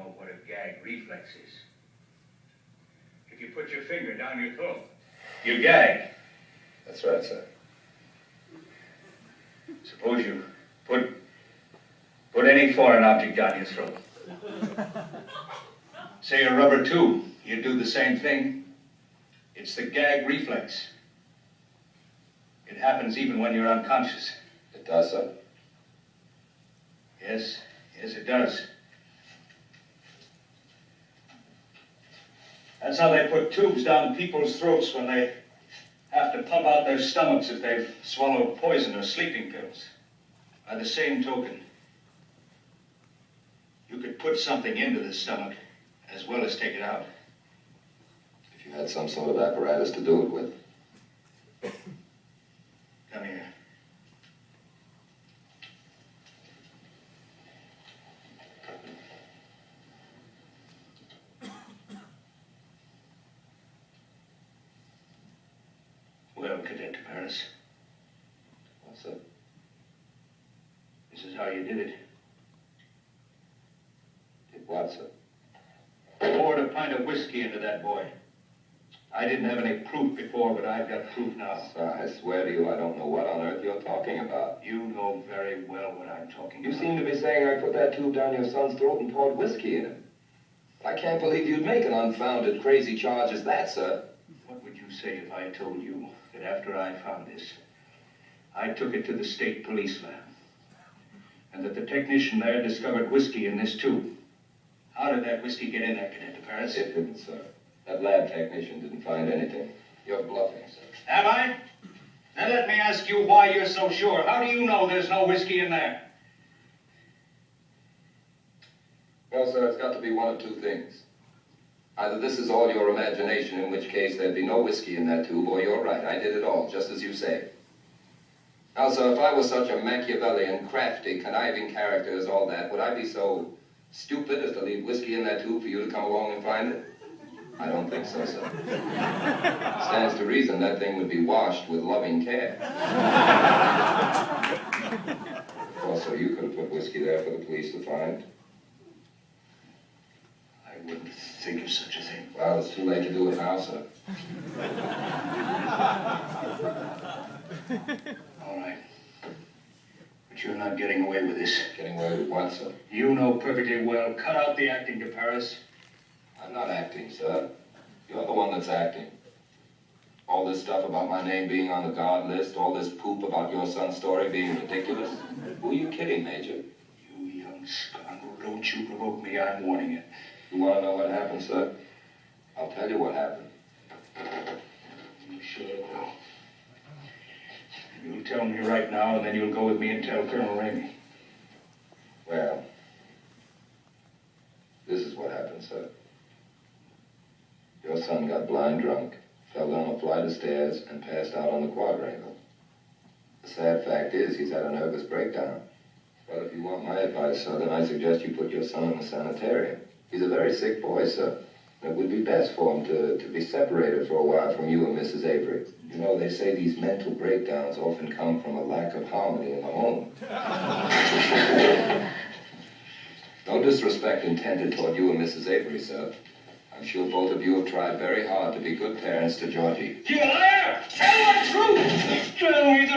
know what a gag reflex is. If you put your finger down your throat, you gag. That's right, sir. Suppose you put any foreign object down your throat. Say a rubber tube, you do the same thing. It's the gag reflex. It happens even when you're unconscious. It does, sir? Yes, it does. That's how they put tubes down people's throats when they have to pump out their stomachs if they've swallowed poison or sleeping pills. By the same token, you could put something into the stomach as well as take it out. If you had some sort of apparatus to do it with. Come here. Well, Cadet Paris. What's up? This is how you did it. Did what, sir? Poured a pint of whiskey into that boy. I didn't have any proof before, but I've got proof now. Sir, I swear to you, I don't know what on earth you're talking about. You know very well what I'm talking about. You seem to be saying I put that tube down your son's throat and poured whiskey in him. I can't believe you'd make an unfounded, crazy charge as that, sir. What would you say if I told you that after I found this, I took it to the state police lab, and that the technician there discovered whiskey in this tube? How did that whiskey get in there, Cadet Paris? It didn't, sir. That lab technician didn't find anything. You're bluffing, sir. Am I? Then let me ask you why you're so sure. How do you know there's no whiskey in there? Well, sir, it's got to be one of two things. Either this is all your imagination, in which case there'd be no whiskey in that tube, or you're right. I did it all, just as you say. Now, sir, if I was such a Machiavellian, crafty, conniving character as all that, would I be so stupid as to leave whiskey in that tube for you to come along and find it? I don't think so, sir. Stands to reason that thing would be washed with loving care. Also, you could have put whiskey there for the police to find. I wouldn't think of such a thing. Well, it's too late to do it now, sir. All right. But you're not getting away with this. Getting away with what, sir? You know perfectly well. Cut out the acting, De Paris. I'm not acting, sir. You're the one that's acting. All this stuff about my name being on the guard list, all this poop about your son's story being ridiculous. Who are you kidding, Major? You young scoundrel, don't you provoke me. I'm warning you. You want to know what happened, sir? I'll tell you what happened. You sure will. You'll tell me right now, and then you'll go with me and tell Colonel Ramey. Well, this is what happened, sir. Your son got blind drunk, fell down a flight of stairs, and passed out on the quadrangle. The sad fact is he's had a nervous breakdown. Well, if you want my advice, sir, then I suggest you put your son in a sanitarium. He's a very sick boy, sir. It would be best for him to be separated for a while from you and Mrs. Avery. You know, they say these mental breakdowns often come from a lack of harmony in the home. No disrespect intended toward you and Mrs. Avery, sir. I'm sure both of you have tried very hard to be good parents to Georgie. You liar! Tell the truth! Tell me the